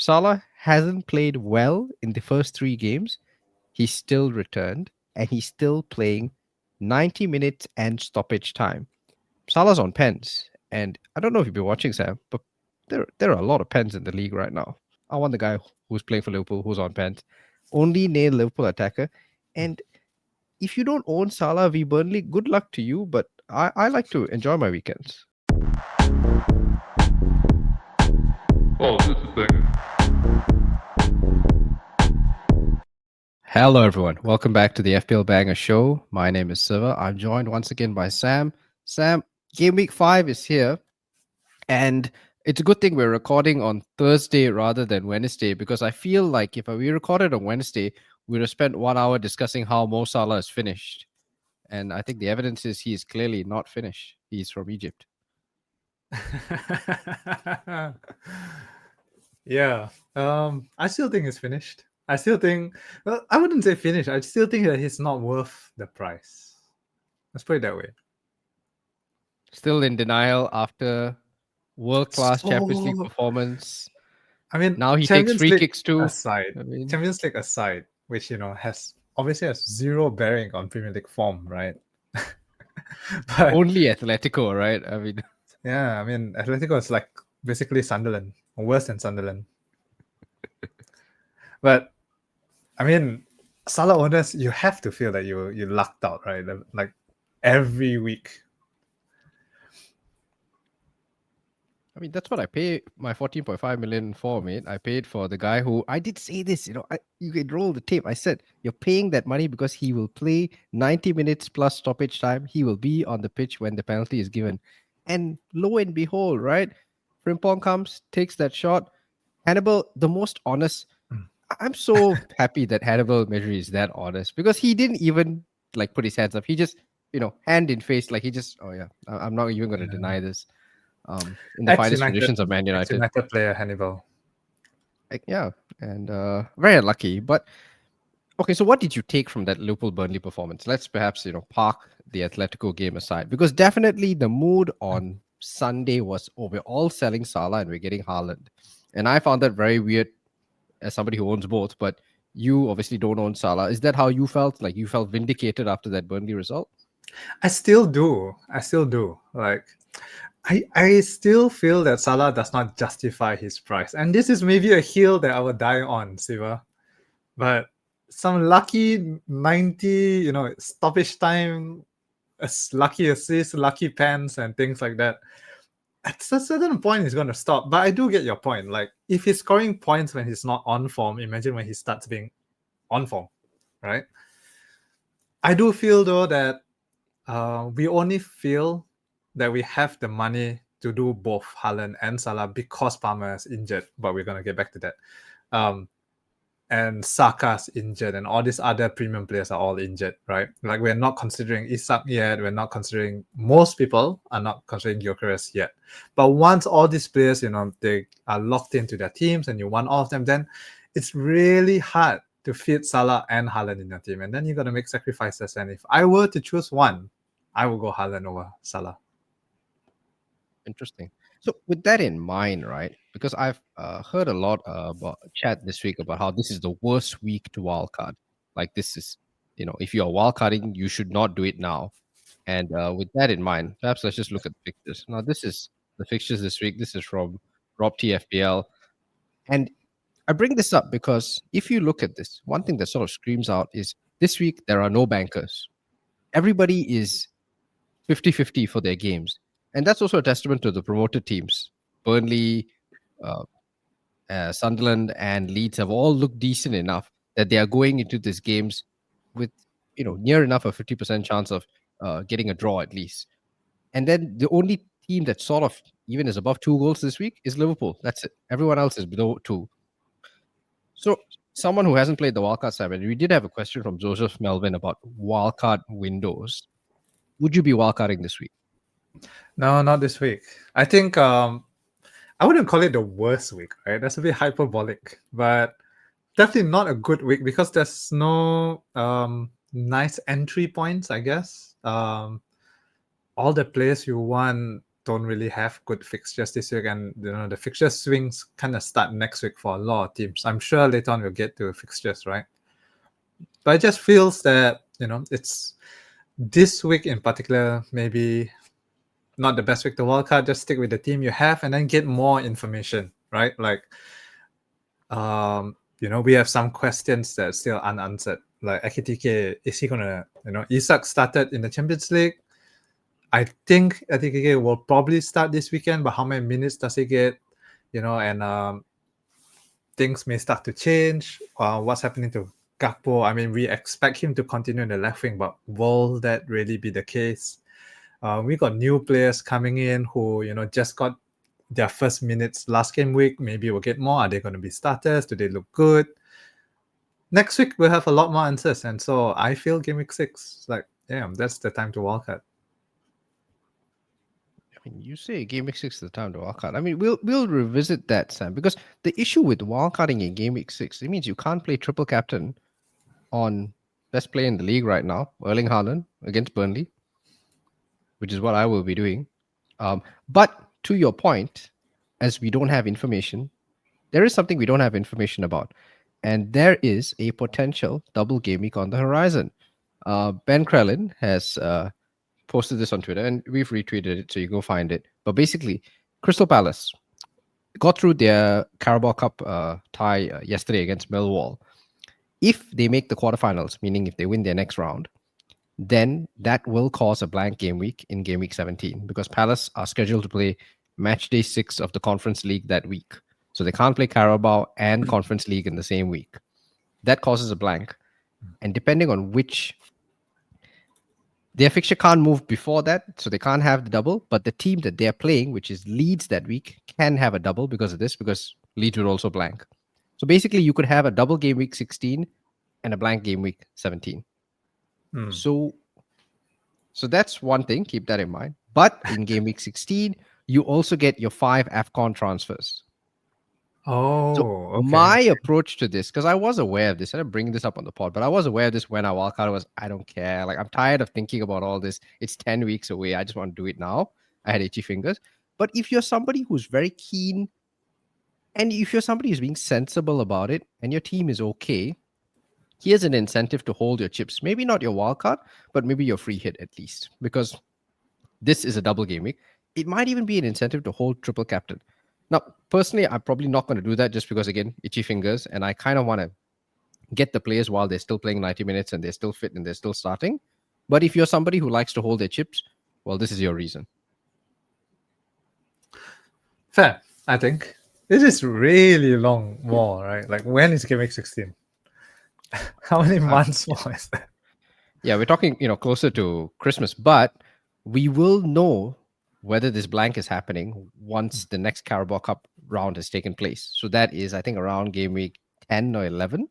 Salah hasn't played well in the first 3 games. He still returned and he's still playing 90 minutes and stoppage time. Salah's on pens, and I don't know if you've been watching, Sam, but there are a lot of pens in the league right now. I want the guy who's playing for Liverpool who's on pens. Only nail Liverpool attacker. And if you don't own Salah v Burnley, good luck to you, but I like to enjoy my weekends. Oh, this is the thing. Hello, everyone. Welcome back to the FPL Banger Show. My name is Siva. I'm joined once again by Sam. Sam, Game Week 5 is here, and it's a good thing we're recording on Thursday rather than Wednesday, because I feel like if we recorded on Wednesday, we'd have spent 1 hour discussing how Mo Salah is finished. And I think the evidence is he is clearly not finished. He's from Egypt. Yeah. I still think it's finished. I still think, well, I wouldn't say finished. I still think that he's not worth the price. Let's put it that way. Still in denial after world-class Champions League performance. I mean, Now he takes Champions free League kicks too. aside, Champions League aside, which has obviously zero bearing on Premier League form, right? But only Atletico, right? I mean, yeah, Atletico is like basically Sunderland, or worse than Sunderland. But Salah owners, you have to feel that you lucked out, right? Like every week. I mean, that's what I pay my 14.5 million for, mate. I paid for the guy who, I did say this, you can roll the tape. I said, you're paying that money because he will play 90 minutes plus stoppage time. He will be on the pitch when the penalty is given. And lo and behold, right? Frimpong comes, takes that shot. Hannibal, the most honest. I'm so happy that Hannibal Mejri is that honest, because he didn't even like put his hands up. He just, hand in face, like he just, oh yeah, I'm not even going to deny this. In the finest conditions of Man United. United player Hannibal. Yeah, and very unlucky. But okay, so what did you take from that Liverpool Burnley performance? Let's perhaps park the Atletico game aside, because definitely the mood on Sunday was, we're all selling Salah and we're getting Haaland, and I found that very weird as somebody who owns both. But you obviously don't own Salah. Is that how you felt? Like you felt vindicated after that Burnley result? I still do. Like, I still feel that Salah does not justify his price. And this is maybe a hill that I will die on, Siva. But some lucky 90, stoppage time, lucky assist, lucky pens, and things like that. At a certain point, he's going to stop. But I do get your point. Like, if he's scoring points when he's not on form, imagine when he starts being on form, right? I do feel, though, that we only feel that we have the money to do both Haaland and Salah because Palmer is injured, but we're going to get back to that. And Saka's injured, and all these other premium players are all injured, right? Like, we're not considering Isak yet. We're not considering, most people are not considering Gyökeres yet. But once all these players, they are locked into their teams and you want all of them, then it's really hard to fit Salah and Haaland in your team. And then you got to make sacrifices. And if I were to choose one, I will go Haaland over Salah. Interesting. So with that in mind, right, because I've heard a lot about chat this week about how this is the worst week to wildcard. Like this is, if you are wildcarding, you should not do it now. And with that in mind, perhaps let's just look at the fixtures. Now, this is the fixtures this week. This is from Rob TFPL. And I bring this up because if you look at this, one thing that sort of screams out is this week there are no bankers. Everybody is 50-50 for their games. And that's also a testament to the promoted teams. Burnley, Sunderland, and Leeds have all looked decent enough that they are going into these games with, near enough a 50% chance of getting a draw at least. And then the only team that sort of even is above 2 goals this week is Liverpool. That's it. Everyone else is below 2. So someone who hasn't played the wildcard side, we did have a question from Joseph Melvin about wildcard windows. Would you be wildcarding this week? No, not this week. I think I wouldn't call it the worst week, right? That's a bit hyperbolic, but definitely not a good week because there's no nice entry points, I guess. All the players you want don't really have good fixtures this week, and the fixture swings kind of start next week for a lot of teams. I'm sure later on we'll get to fixtures, right? But it just feels that it's this week in particular, maybe not the best week to wildcard. Just stick with the team you have and then get more information, right? Like, we have some questions that are still unanswered. Like AKTK, is he gonna, Isak started in the Champions League. I think AKTK will probably start this weekend, but how many minutes does he get? And things may start to change. What's happening to Gakpo? I mean, we expect him to continue in the left wing, but will that really be the case? We got new players coming in who, just got their first minutes last game week. Maybe we'll get more. Are they going to be starters? Do they look good? Next week, we'll have a lot more answers. And so I feel game week 6, like, damn, that's the time to wildcard. I mean, you say game week 6 is the time to wildcard. I mean, we'll revisit that, Sam, because the issue with wildcarding in game week 6, it means you can't play triple captain on best player in the league right now, Erling Haaland against Burnley, which is what I will be doing. But to your point, as we don't have information, there is something we don't have information about, and there is a potential double game week on the horizon. Ben Krellin has posted this on Twitter, and we've retweeted it, so you go find it. But basically, Crystal Palace got through their Carabao Cup tie yesterday against Millwall. If they make the quarterfinals, meaning if they win their next round, then that will cause a blank game week in game week 17, because Palace are scheduled to play match day 6 of the Conference League that week. So they can't play Carabao and Conference League in the same week. That causes a blank. And depending on which, their fixture can't move before that, so they can't have the double. But the team that they're playing, which is Leeds that week, can have a double because of this, because Leeds would also blank. So basically, you could have a double game week 16 and a blank game week 17. So that's one thing. Keep that in mind. But in game week 16, you also get your 5 AFCON transfers. Okay. My approach to this, because I was aware of this, I didn't bring this up on the pod, but I was aware of this when I wildcard was, I don't care. Like, I'm tired of thinking about all this. It's 10 weeks away. I just want to do it now. I had itchy fingers. But if you're somebody who's very keen, and if you're somebody who's being sensible about it, and your team is okay, here's an incentive to hold your chips. Maybe not your wildcard, but maybe your free hit at least, because this is a double game week. It might even be an incentive to hold triple captain. Now, personally, I'm probably not going to do that just because, again, itchy fingers, and I kind of want to get the players while they're still playing 90 minutes and they're still fit and they're still starting. But if you're somebody who likes to hold their chips, well, this is your reason. Fair, I think. This is really long more, right? Like, when is game week 16? How many months more is that? Yeah, we're talking, closer to Christmas, but we will know whether this blank is happening once the next Carabao Cup round has taken place. So that is, I think, around game week 10 or 11.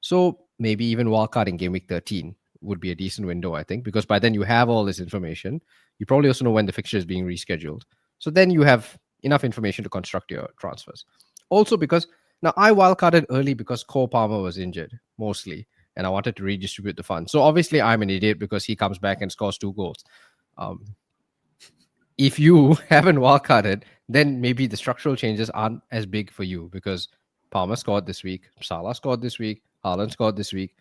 So maybe even wildcard in game week 13 would be a decent window, I think, because by then you have all this information. You probably also know when the fixture is being rescheduled. So then you have enough information to construct your transfers. Also because, now I wildcarded early because Cole Palmer was injured, mostly, and I wanted to redistribute the funds. So obviously I'm an idiot because he comes back and scores 2 goals. If you haven't wildcarded, then maybe the structural changes aren't as big for you, because Palmer scored this week, Salah scored this week, Haaland scored this week.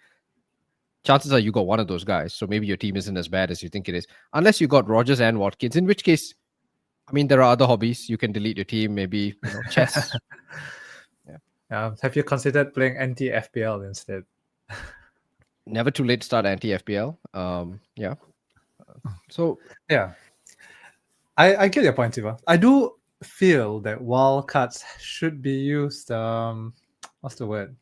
Chances are you got one of those guys, so maybe your team isn't as bad as you think it is. Unless you got Rodgers and Watkins, in which case, I mean, there are other hobbies. You can delete your team, maybe chess. Have you considered playing anti-FPL instead? Never too late to start anti-FPL. So yeah. I get your point, Siva. I do feel that wildcards should be used, what's the word?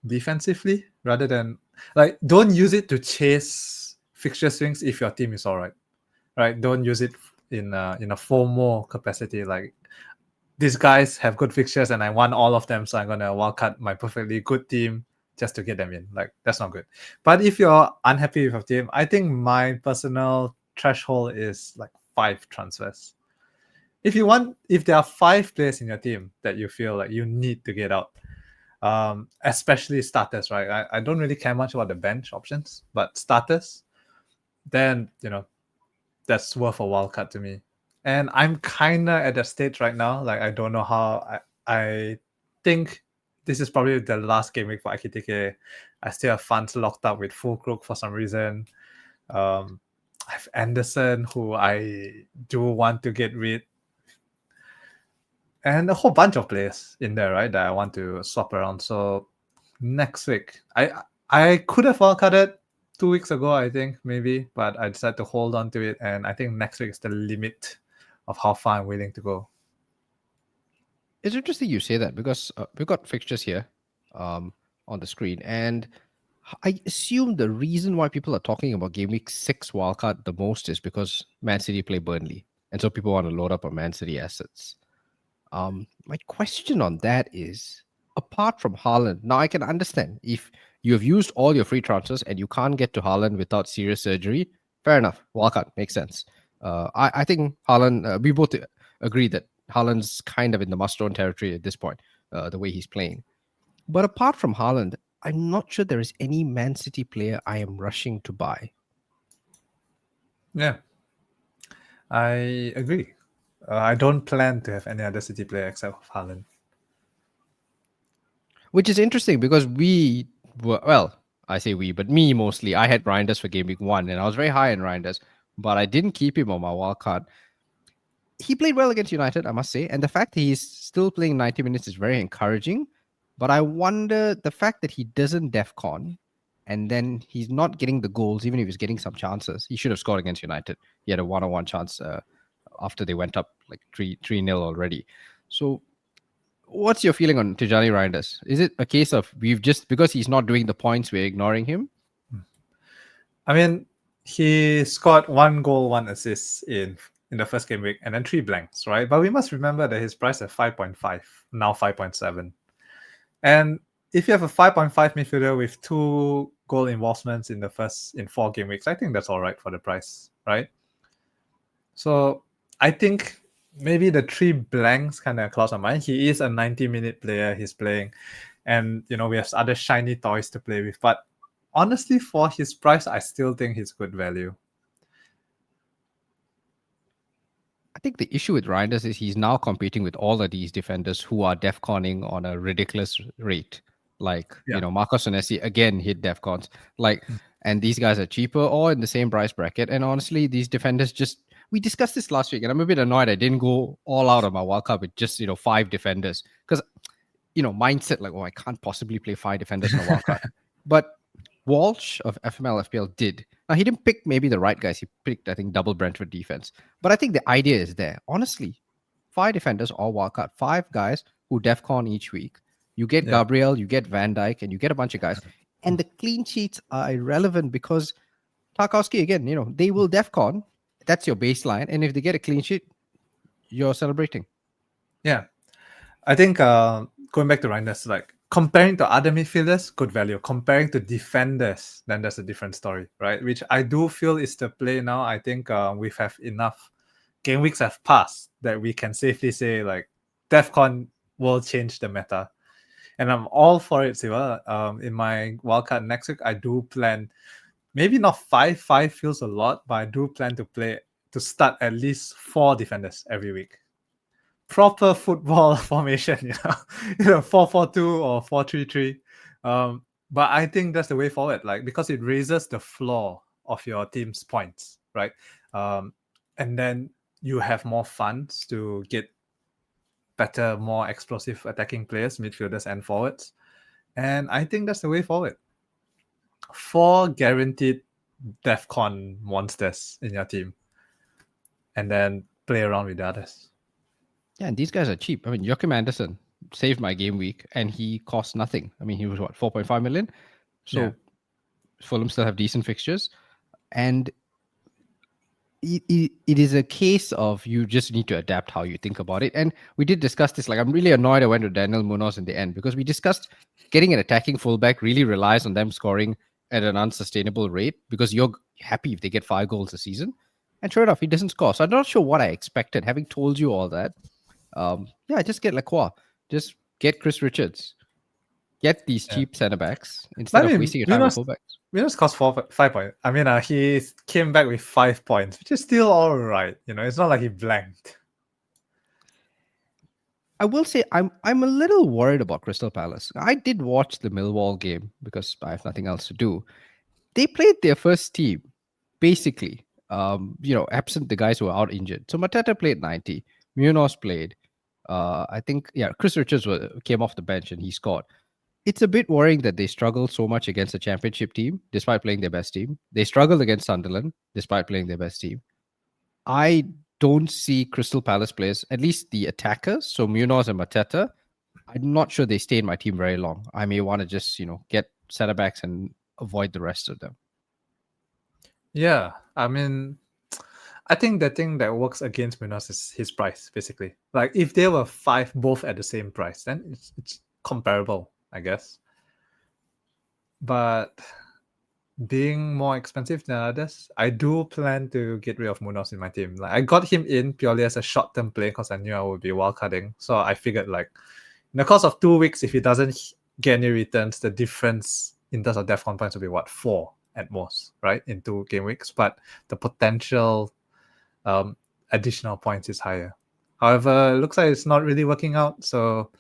Defensively, rather than, like, don't use it to chase fixture swings if your team is all right. Right? Don't use it in a FOMO capacity. Like, these guys have good fixtures and I want all of them, so I'm gonna wildcard my perfectly good team just to get them in. Like, that's not good. But if you're unhappy with your team, I think my personal threshold is like 5 transfers. If there are 5 players in your team that you feel like you need to get out, especially starters, right? I don't really care much about the bench options, but starters, then that's worth a wildcard to me. And I'm kind of at that stage right now. Like, I don't know how. I think this is probably the last game week for Akitike. I still have funds locked up with Full Crook for some reason. I have Anderson, who I do want to get rid, and a whole bunch of players in there, right, that I want to swap around. So next week, I could have wildcarded 2 weeks ago, I think, maybe, but I decided to hold on to it, and I think next week is the limit of how far I'm willing to go. It's interesting you say that because we've got fixtures here on the screen, and I assume the reason why people are talking about Game Week 6 wildcard the most is because Man City play Burnley, and so people want to load up on Man City assets. My question on that is, apart from Haaland, now I can understand if you have used all your free transfers and you can't get to Haaland without serious surgery, fair enough. Wildcard makes sense. I think Haaland, we both agree that Haaland's kind of in the must-own territory at this point, the way he's playing. But apart from Haaland, I'm not sure there is any Man City player I am rushing to buy. Yeah, I agree. I don't plan to have any other City player except for Haaland. Which is interesting because we were, well, I say we, but me mostly. I had Reijnders for Game Week 1 and I was very high in Reijnders, but I didn't keep him on my wild card. He played well against United, I must say, and the fact that he's still playing 90 minutes is very encouraging. But I wonder the fact that he doesn't DEFCON and then he's not getting the goals, even if he's getting some chances. He should have scored against United. He had a 1-on-1 chance after they went up like 3-0 already. So what's your feeling on Tijani Reijnders? Is it a case of we've just, because he's not doing the points, we're ignoring him? I mean, he scored 1 goal, 1 assist in the first game week, and then 3 blanks, right? But we must remember that his price at 5.5, now 5.7. And if you have a 5.5 midfielder with 2 goal involvements in 4 game weeks, I think that's all right for the price, right? So I think maybe the 3 blanks kind of cross my mind. He is a 90-minute player. He's playing, and we have other shiny toys to play with. But honestly, for his price, I still think he's good value. I think the issue with Reijnders is he's now competing with all of these defenders who are DEFCONing on a ridiculous rate. Like, Marcos Senesi again hit DEFCONs. Like, and these guys are cheaper or in the same price bracket. And honestly, these defenders we discussed this last week, and I'm a bit annoyed I didn't go all out on my wildcard with just, 5 defenders. Because, mindset, like, I can't possibly play 5 defenders in a wildcard. But Walsh of FML FPL did. Now, he didn't pick maybe the right guys. He picked, I think, double Brentford defense. But I think the idea is there. Honestly, 5 defenders or wildcard, 5 guys who DEFCON each week. You get Gabriel, you get Van Dijk, and you get a bunch of guys. And the clean sheets are irrelevant because Tarkowski, again, they will DEFCON. That's your baseline. And if they get a clean sheet, you're celebrating. Yeah. I think going back to Reijnders, like, comparing to other midfielders, good value. Comparing to defenders, then that's a different story, right? Which I do feel is the play now. I think we have enough game weeks have passed that we can safely say, like, DEFCON will change the meta. And I'm all for it, Siva. In my wildcard next week, I do plan, maybe not 5 feels a lot, but I do plan to start at least 4 defenders every week. Proper football formation, 4-4-2 or 4-3-3. But I think that's the way forward, like, because it raises the floor of your team's points, right? And then you have more funds to get better, more explosive attacking players, midfielders and forwards. And I think that's the way forward. 4 guaranteed DEFCON monsters in your team, and then play around with the others. Yeah, and these guys are cheap. I mean, Joachim Anderson saved my game week, and he cost nothing. I mean, he was 4.5 million. So Fulham still have decent fixtures, and it is a case of you just need to adapt how you think about it. And we did discuss this. Like, I'm really annoyed I went to Daniel Munoz in the end because we discussed getting an attacking fullback really relies on them scoring at an unsustainable rate because you're happy if they get 5 goals a season. And sure enough, he doesn't score. So I'm not sure what I expected. Having told you all that, just get Lacroix. Just get Chris Richards. Get these Yeah. cheap centre backs instead of wasting your time on fullbacks. Munoz cost 5 points. I mean, he came back with 5 points, which is still all right. It's not like he blanked. I will say I'm a little worried about Crystal Palace. I did watch the Millwall game because I have nothing else to do. They played their first team, basically. Absent the guys who were out injured. So Mateta played 90. Munoz played. I think Chris Richards came off the bench and he scored. It's a bit worrying that they struggled so much against a championship team despite playing their best team. They struggled against Sunderland despite playing their best team. I don't see Crystal Palace players, at least the attackers, so Munoz and Mateta. I'm not sure they stay in my team very long. I may want to just, get centre backs and avoid the rest of them. Yeah, I mean, I think the thing that works against Munoz is his price, basically. Like, if there were 5 both at the same price, then it's comparable, I guess. But being more expensive than others, I do plan to get rid of Munoz in my team. Like, I got him in purely as a short-term play because I knew I would be wildcarding. So I figured, like, in the course of 2 weeks, if he doesn't get any returns, the difference in terms of DEFCON points will be 4 at most, right? In 2 game weeks. But the potential additional points is higher. However, it looks like it's not really working out. So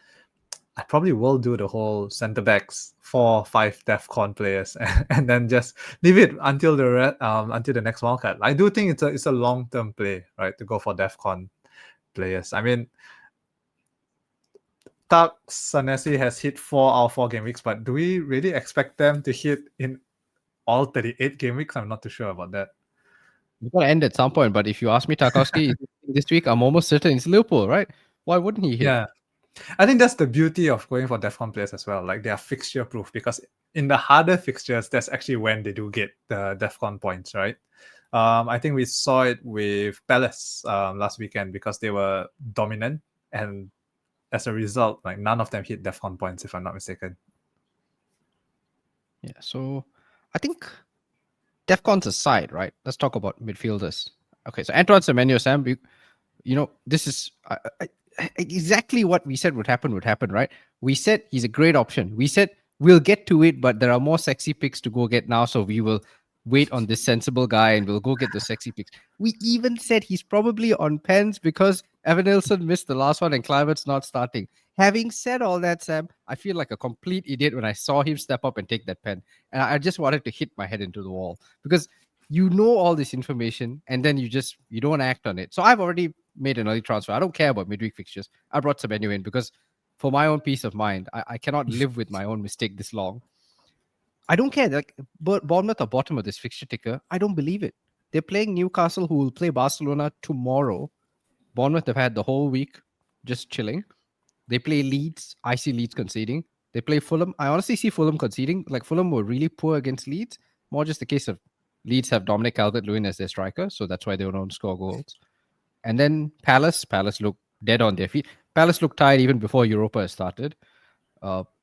I probably will do the whole centre backs 4-5 DEFCON players and then just leave it until the next wildcard. I do think it's a long-term play, right? To go for DEFCON players. I mean, Tak Sanesi has hit 4 out of 4 game weeks, but do we really expect them to hit in all 38 game weeks? I'm not too sure about that. It's going to end at some point, but if you ask me, Tarkowski, this week, I'm almost certain it's Liverpool, right? Why wouldn't he hit? Yeah. I think that's the beauty of going for DEFCON players as well. Like, they are fixture proof because in the harder fixtures, that's actually when they do get the DEFCON points, right? I think we saw it with Palace last weekend because they were dominant, and as a result, like, none of them hit DEFCON points, if I'm not mistaken. Yeah, so I think DEFCONs aside, right? Let's talk about midfielders. Okay, so Antoine Semenyo, Sam, this is exactly what we said would happen, right? We said he's a great option. We said we'll get to it, but there are more sexy picks to go get now, so we will wait on this sensible guy and we'll go get the sexy picks. We even said he's probably on pens because Evan Nilsson missed the last one and Clivert's not starting. Having said all that, Sam, I feel like a complete idiot when I saw him step up and take that pen. And I just wanted to hit my head into the wall because you know all this information and then you don't act on it. So I've already made an early transfer. I don't care about midweek fixtures. I brought Semenyo in because for my own peace of mind, I cannot live with my own mistake this long. I don't care. Like, Bournemouth are bottom of this fixture ticker. I don't believe it. They're playing Newcastle, who will play Barcelona tomorrow. Bournemouth have had the whole week just chilling. They play Leeds. I see Leeds conceding. They play Fulham. I honestly see Fulham conceding. Like, Fulham were really poor against Leeds. More just the case of Leeds have Dominic Calvert-Lewin as their striker, so that's why they don't score goals. And then Palace look dead on their feet. Palace looked tired even before Europa has started.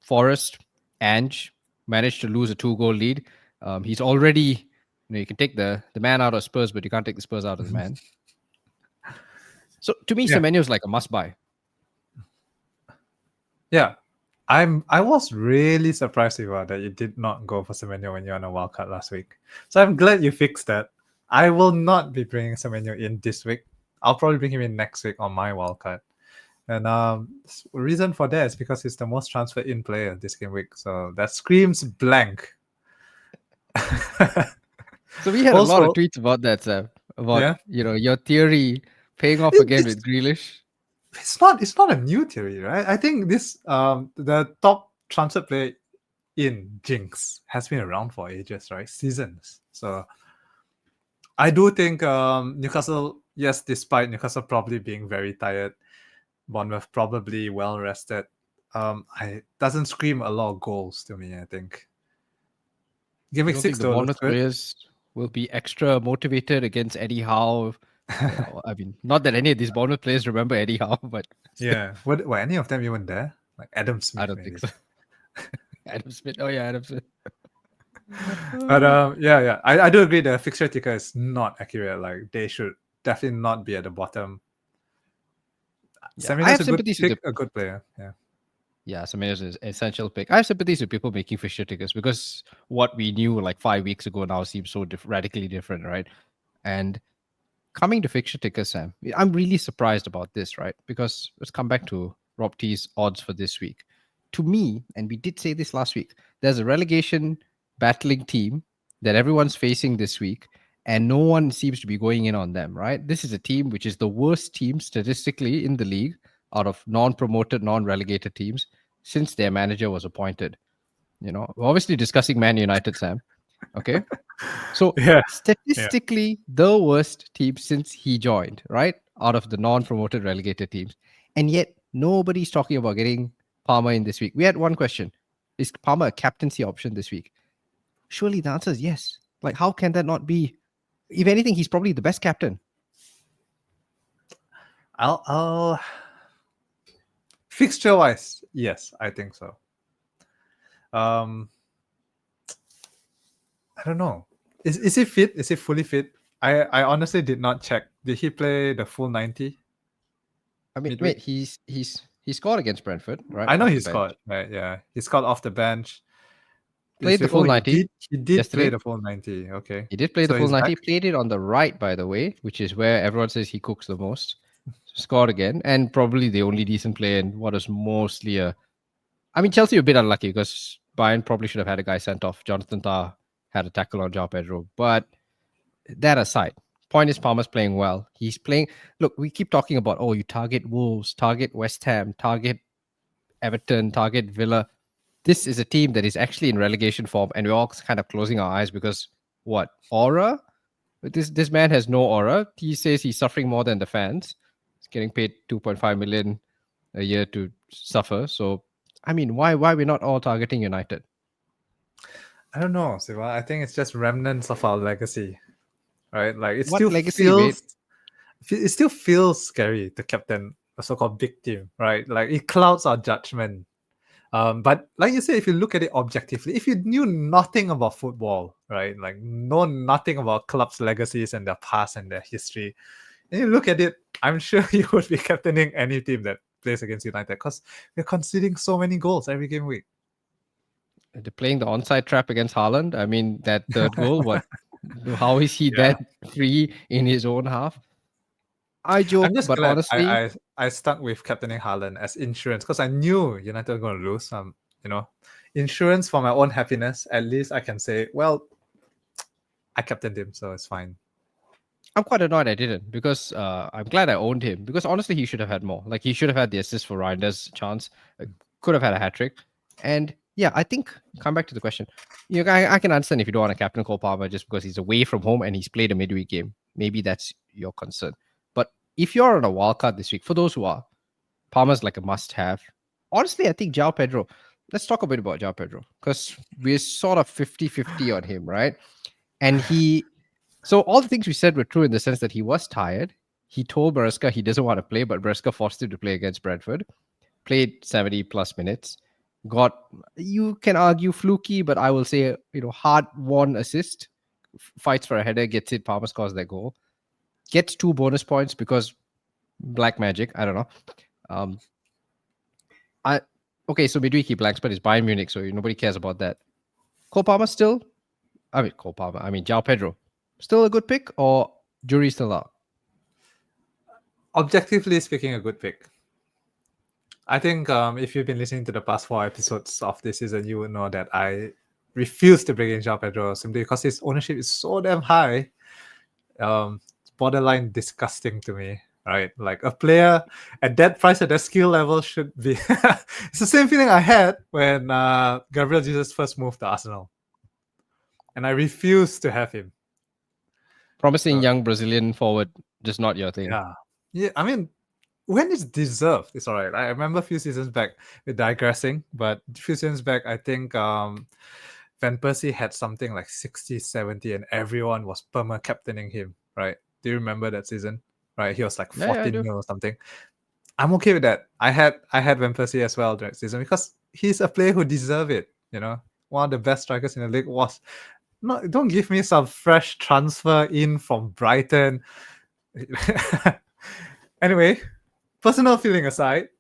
Forest, Ange managed to lose a 2-goal lead. He's already, you can take the man out of Spurs, but you can't take the Spurs out of the man. So to me, Semenyo is like a must-buy. Yeah, I was really surprised that you did not go for Semenyo when you're on a wildcard last week. So I'm glad you fixed that. I will not be bringing Semenyo in this week. I'll probably bring him in next week on my wildcard. And the reason for that is because he's the most transferred in player this game week. So that screams blank. So we had a lot of tweets about that, Sam. About your theory paying off again with Grealish. It's not a new theory, right? I think this the top transfer player in Jinx has been around for ages, right? Seasons. So I do think Newcastle, yes, despite Newcastle probably being very tired, Bournemouth probably well rested. It doesn't scream a lot of goals to me, I think. Game week 6 the Bournemouth players will be extra motivated against Eddie Howe. I mean, not that any of these Bournemouth players remember Eddie Howe, but yeah, were any of them even there? Like Adam Smith? I don't think so. Adam Smith. Oh yeah, Adam Smith. But I do agree the fixture ticker is not accurate. Like, they should definitely not be at the bottom. Yeah, I have sympathies with a good player. Yeah. Yeah, Semenyo is an essential pick. I have sympathies with people making fixture tickets because what we knew like 5 weeks ago now seems so radically different, right? And coming to fixture tickers, Sam, I'm really surprised about this, right? Because let's come back to Rob T's odds for this week. To me, and we did say this last week, there's a relegation battling team that everyone's facing this week, and no one seems to be going in on them, right? This is a team which is the worst team statistically in the league out of non-promoted, non-relegated teams since their manager was appointed. We're obviously discussing Man United, Sam. Okay. So Yeah. statistically, the worst team since he joined, right? Out of the non-promoted relegated teams. And yet nobody's talking about getting Palmer in this week. We had one question. Is Palmer a captaincy option this week? Surely the answer is yes. Like, how can that not be? If anything, he's probably the best captain. I'll fixture wise, yes, I think so. I don't know. Is he fit? Is he fully fit? I honestly did not check. Did he play the full 90? I mean, midweek? wait, he scored against Brentford, right? I know off he the bench. scored, right? Yeah, he scored off the bench. Played the full 90 He did yesterday. play the full 90. Okay. He did play the So full he's 90. back? Played it on the right, by the way, which is where everyone says he cooks the most. Scored again, and probably the only decent player in what is mostly a. I mean, Chelsea were a bit unlucky because Bayern probably should have had a guy sent off. Jonathan Tah had a tackle on João Pedro. But that aside, point is Palmer's playing well. He's playing. Look, we keep talking about, you target Wolves, target West Ham, target Everton, target Villa. This is a team that is actually in relegation form, and we're all kind of closing our eyes because what? Aura? This man has no aura. He says he's suffering more than the fans. He's getting paid 2.5 million a year to suffer. So, I mean, why we're not all targeting United? I don't know, Siva. I think it's just remnants of our legacy, right? Like it What still legacy, feels, mate? it still feels scary to captain a so-called big team, right? Like it clouds our judgment. But like you said, if you look at it objectively, if you knew nothing about football, right, like know nothing about clubs' legacies and their past and their history, and you look at it, I'm sure you would be captaining any team that plays against United because we're conceding so many goals every game week. They're playing the onside trap against Haaland. I mean, that third goal, what? How is he Yeah. that free in his own half? I joke, I'm just but glad honestly, I stuck with captaining Haaland as insurance because I knew United were going to lose. Insurance for my own happiness. At least I can say, well, I captained him, so it's fine. I'm quite annoyed I didn't because I'm glad I owned him because honestly, he should have had more. Like, he should have had the assist for Reijnders chance. Could have had a hat trick. And yeah, I think, come back to the question. I can understand if you don't want to captain Cole Palmer just because he's away from home and he's played a midweek game. Maybe that's your concern. But if you're on a wildcard this week, for those who are, Palmer's like a must-have. Honestly, I think João Pedro. Let's talk a bit about João Pedro because we're sort of 50-50 on him, right? And so all the things we said were true in the sense that he was tired. He told Maresca he doesn't want to play, but Maresca forced him to play against Brentford. Played 70 plus minutes. You can argue fluky, but I will say, hard-won assist. Fights for a header, gets it, Palmer scores that goal. Gets 2 bonus points because black magic. I don't know. Okay, so midweek he blanks, but it's Bayern Munich, so nobody cares about that. Cole Palmer João Pedro. Still a good pick, or jury still out? Objectively speaking, a good pick. I think if you've been listening to the past 4 episodes of this season, you would know that I refuse to bring in João Pedro simply because his ownership is so damn high. It's borderline disgusting to me, right? Like a player at that price, at that skill level should be... It's the same feeling I had when Gabriel Jesus first moved to Arsenal. And I refuse to have him. Promising young Brazilian forward, just not your thing. Yeah, I mean, when it's deserved, it's all right. I remember a few seasons back, we're digressing, but a few seasons back, I think Van Persie had something like 60, 70, and everyone was perma-captaining him, right? Do you remember that season? Right, he was like 14 mil or something. I'm okay with that. I had Van Persie as well during season because he's a player who deserved it, One of the best strikers in the league was... No, don't give me some fresh transfer in from Brighton. Anyway, personal feeling aside,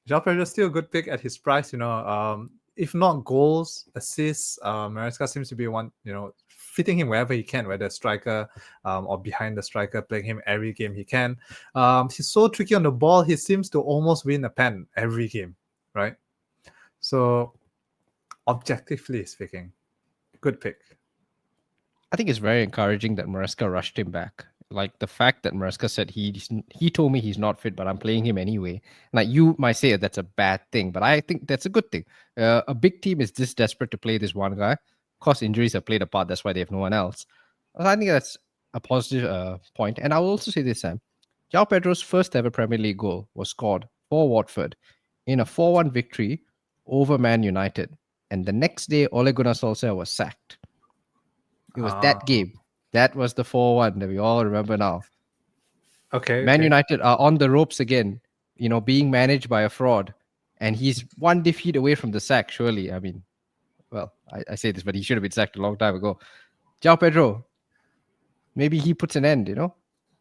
João Pedro is still a good pick at his price. If not goals, assists, Maresca seems to be one. Fitting him wherever he can, whether striker or behind the striker, playing him every game he can. He's so tricky on the ball. He seems to almost win a pen every game, right? So, objectively speaking, good pick. I think it's very encouraging that Maresca rushed him back. Like the fact that Maresca said he told me he's not fit, but I'm playing him anyway. Like you might say that's a bad thing, but I think that's a good thing. A big team is this desperate to play this one guy. Of course, injuries have played a part. That's why they have no one else. I think that's a positive point. And I will also say this, Sam. João Pedro's first ever Premier League goal was scored for Watford in a 4-1 victory over Man United. And the next day, Ole Gunnar Solskjaer was sacked. It was that game. That was the 4-1 that we all remember now. Okay. Man United are on the ropes again, being managed by a fraud. And he's one defeat away from the sack, surely. I mean, well, I say this, but he should have been sacked a long time ago. João Pedro, maybe he puts an end,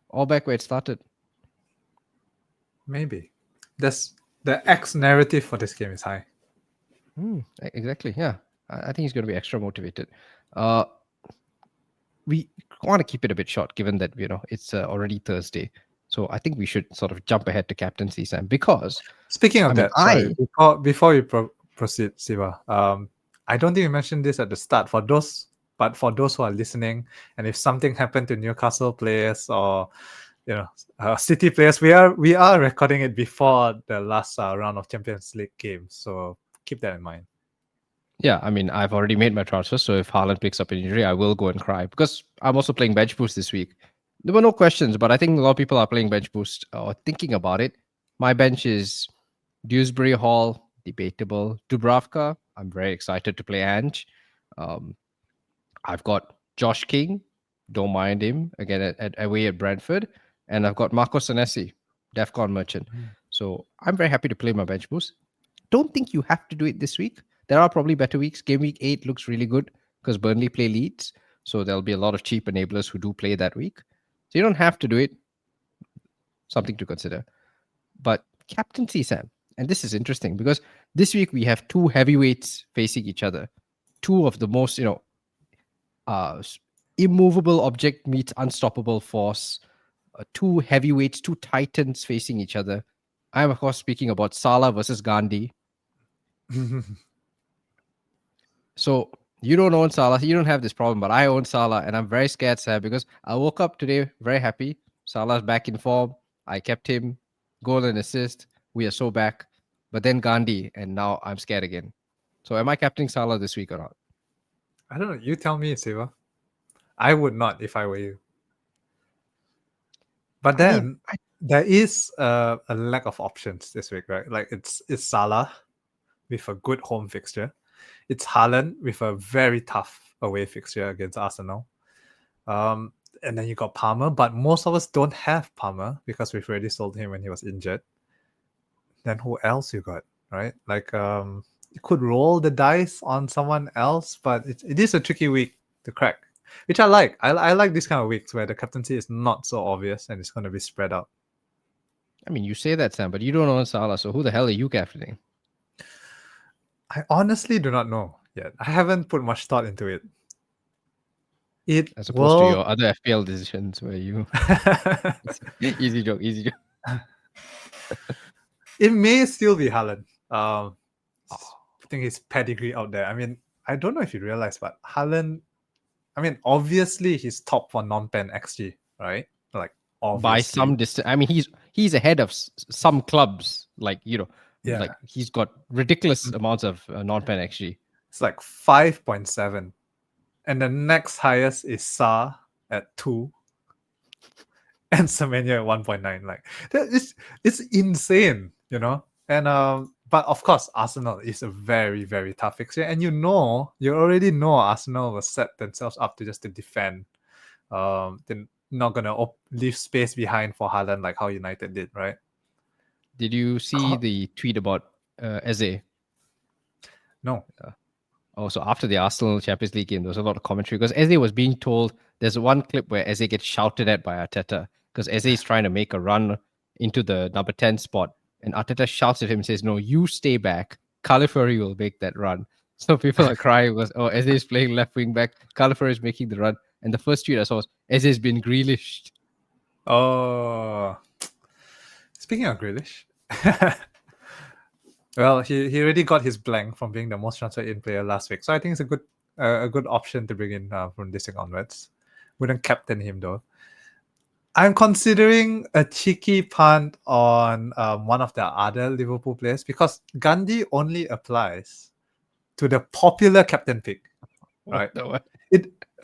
all back where it started. Maybe. The X narrative for this game is high. Exactly, yeah. I think he's going to be extra motivated. We want to keep it a bit short, given that it's already Thursday. So I think we should sort of jump ahead to captaincy, Sam, because speaking of sorry, before you proceed, Siva, I don't think you mentioned this at the start. For those who are listening, and if something happened to Newcastle players or City players, we are recording it before the last round of Champions League games, so keep that in mind. Yeah, I mean, I've already made my transfer, so if Haaland picks up an injury, I will go and cry, because I'm also playing bench boost this week. There were no questions, but I think a lot of people are playing bench boost or thinking about it. My bench is Dewsbury Hall, debatable. Dubravka, I'm very excited to play Ange. I've got Josh King, don't mind him, again away at Brentford. And I've got Marco Senesi, DEFCON merchant. So I'm very happy to play my bench boost. Don't think you have to do it this week. There are probably better weeks. Game week 8 looks really good because Burnley play Leeds. So there'll be a lot of cheap enablers who do play that week. So you don't have to do it. Something to consider. But captaincy, Sam. And this is interesting because this week we have two heavyweights facing each other. Two of the most, immovable object meets unstoppable force. Two heavyweights, two titans facing each other. I'm, of course, speaking about Salah versus Gandhi. So you don't own Salah. You don't have this problem, but I own Salah, and I'm very scared, Sam, because I woke up today very happy. Salah's back in form. I kept him. Goal and assist. We are so back. But then Gandhi, and now I'm scared again. So am I captaining Salah this week or not? I don't know. You tell me, Siva. I would not if I were you. But then there is a lack of options this week, right? Like it's Salah with a good home fixture. It's Haaland with a very tough away fixture against Arsenal. And then you got Palmer, but most of us don't have Palmer because we've already sold him when he was injured. Then who else you got, right? Like you could roll the dice on someone else, but it is a tricky week to crack, which I like. I like these kind of weeks where the captaincy is not so obvious and it's going to be spread out. I mean, you say that, Sam, but you don't own Salah, so who the hell are you captaining? I honestly do not know yet. I haven't put much thought into it. As opposed to your other FPL decisions where you... easy joke. It may still be Haaland. Putting his pedigree out there. I mean, I don't know if you realize, but Haaland, I mean, obviously he's top for non-pen XG, right? Like, obviously. By some distance. I mean, he's ahead of some clubs, like, like he's got ridiculous amounts of non-pen XG. It's like 5.7. And the next highest is Sa at 2. And Semenyo at 1.9. Like, it's insane, And but of course, Arsenal is a very, very tough fixture. And you already know Arsenal will set themselves up to defend. They're not going to leave space behind for Haaland like how United did, right? Did you see the tweet about Eze? No. So after the Arsenal Champions League game, there was a lot of commentary because Eze was being told, there's one clip where Eze gets shouted at by Arteta because Eze is trying to make a run into the number 10 spot. and Arteta shouts at him and says, "No, you stay back. Califury will make that run." So people are crying was, "Oh, Eze is playing left wing back. Califury is making the run." And the first tweet I saw was, "Eze's been Grealished." Oh, speaking of Grealish, well, he already got his blank from being the most transferred in player last week, so I think it's a good option to bring in from this week onwards. Wouldn't captain him though. I'm considering a cheeky punt on one of the other Liverpool players because Gandhi only applies to the popular captain pick, right? No,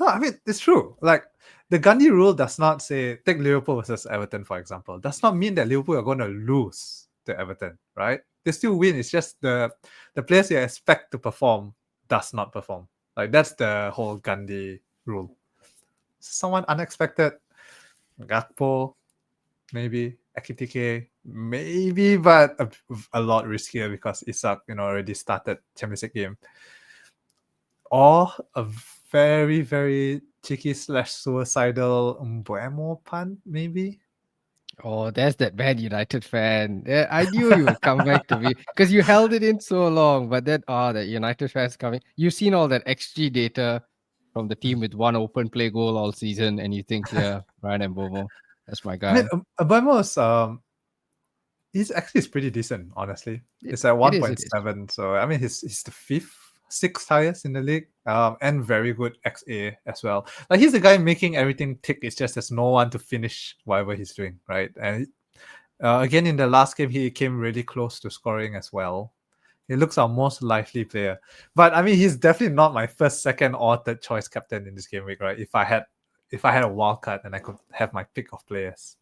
No, I mean it's true. Like the Gandhi rule does not say take Liverpool versus Everton, for example. Does not mean that Liverpool are going to lose to Everton, right? They still win. It's just the players you expect to perform does not perform. Like that's the whole Gandhi rule. Someone unexpected, Gakpo, maybe Ekitike, maybe, but a lot riskier because Isak, already started Champions League game. Or a very, very cheeky / suicidal Mbuemo punt, maybe. Oh, there's that bad United fan. Yeah, I knew you would come back to me because you held it in so long. But then, that United fans coming. You've seen all that XG data from the team with one open play goal all season, and you think, yeah, Brian Mbomo, that's my guy. I mean, Mbuemo's he's actually pretty decent, honestly. It's at 1.7, so I mean he's the sixth highest in the league, and very good XA as well. Like he's the guy making everything tick. It's just there's no one to finish whatever he's doing, right? And again in the last game he came really close to scoring as well. He looks our most lively player, but I mean he's definitely not my first, second, or third choice captain in this game week, right? If I had a wildcard and I could have my pick of players.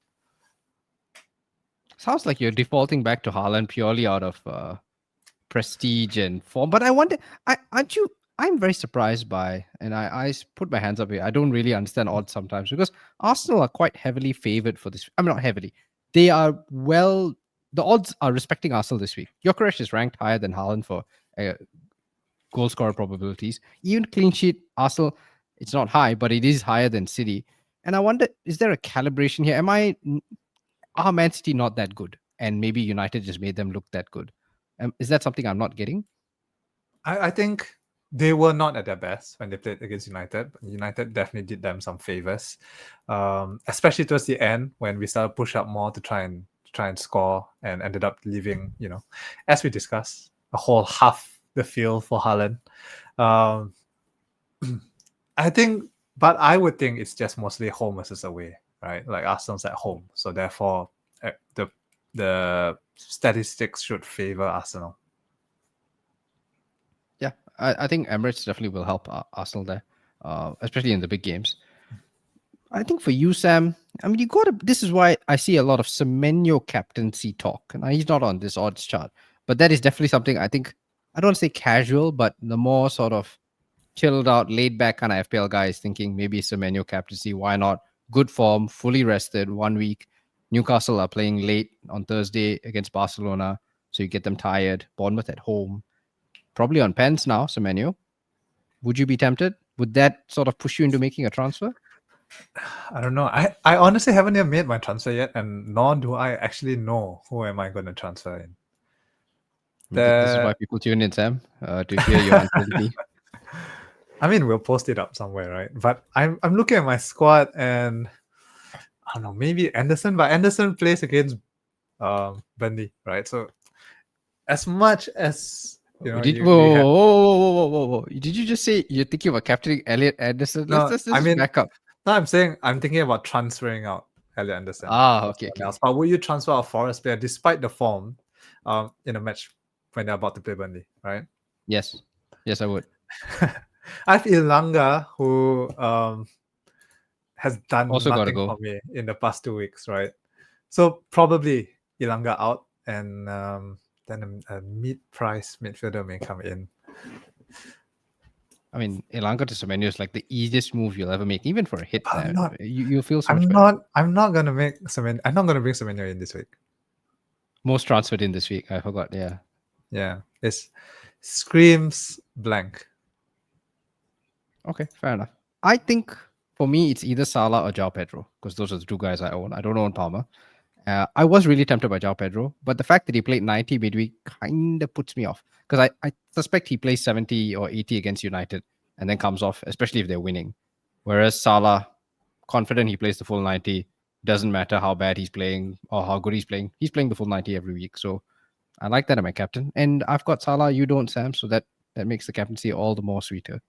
Sounds like you're defaulting back to Haaland purely out of prestige and form. But I wonder, aren't you? I'm very surprised by, and I put my hands up here. I don't really understand odds sometimes because Arsenal are quite heavily favored for this. I mean, not heavily. They are well. The odds are respecting Arsenal this week. Gyökeres is ranked higher than Haaland for goal scorer probabilities. Even clean sheet, Arsenal, it's not high, but it is higher than City. And I wonder, is there a calibration here? Are Man City not that good? And maybe United just made them look that good. Is that something I'm not getting? I think they were not at their best when they played against United. United definitely did them some favors, especially towards the end when we started push up more to try and score, and ended up leaving, as we discussed, a whole half the field for Haaland. But I would think it's just mostly home versus away, right? Like Arsenal's at home, so therefore the statistics should favor Arsenal. Yeah, I think Emirates definitely will help Arsenal there, especially in the big games. I think for you, Sam, I mean, this is why I see a lot of Semenyo captaincy talk. And he's not on this odds chart, but that is definitely something I think, I don't want to say casual, but the more sort of chilled out, laid back kind of FPL guy is thinking maybe Semenyo captaincy. Why not? Good form, fully rested, 1 week. Newcastle are playing late on Thursday against Barcelona, so you get them tired. Bournemouth at home. Probably on pens now, Semenyo. Would you be tempted? Would that sort of push you into making a transfer? I don't know. I honestly haven't even made my transfer yet, and nor do I actually know who am I going to transfer in. This is why people tune in, Sam, to hear your uncertainty. I mean, we'll post it up somewhere, right? But I'm looking at my squad, and I don't know, maybe Anderson, but Anderson plays against Burnley, right? So as much as whoa, whoa. Did you just say you're thinking about capturing Elliot Anderson? Let's back up. No, I'm saying I'm thinking about transferring out Elliot Anderson. Okay. But will you transfer a Forest player despite the form in a match when they're about to play Burnley, right? Yes, I would. I have Ilanga, who has done also nothing for me in the past 2 weeks, right? So probably Ilanga out, and then a mid-price midfielder may come in. I mean, Ilanga to Semenyo is like the easiest move you'll ever make, even for a hit. You'll feel so much better. I'm not gonna make Semenyo. I'm not gonna bring Semenyo in this week. Most transferred in this week. I forgot. Yeah. It screams blank. Okay, fair enough. I think for me, it's either Salah or Pedro, because those are the two guys I own. I don't own Palmer. I was really tempted by João Pedro, but the fact that he played 90 midweek kind of puts me off because I suspect he plays 70 or 80 against United and then comes off, especially if they're winning. Whereas Salah, confident he plays the full 90, doesn't matter how bad he's playing or how good he's playing the full 90 every week. So I like that in my captain. And I've got Salah, you don't, Sam. So that makes the captaincy all the more sweeter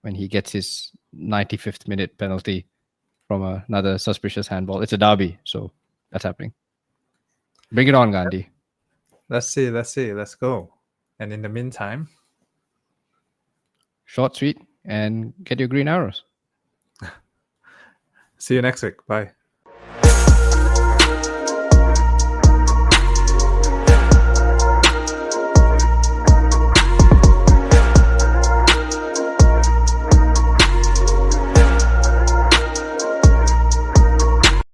when he gets his 95th minute penalty from another suspicious handball. It's a derby, so that's happening. Bring it on, Gandhi. Let's see. Let's go. And in the meantime, Short, sweet, and get your green arrows. see you next week. Bye.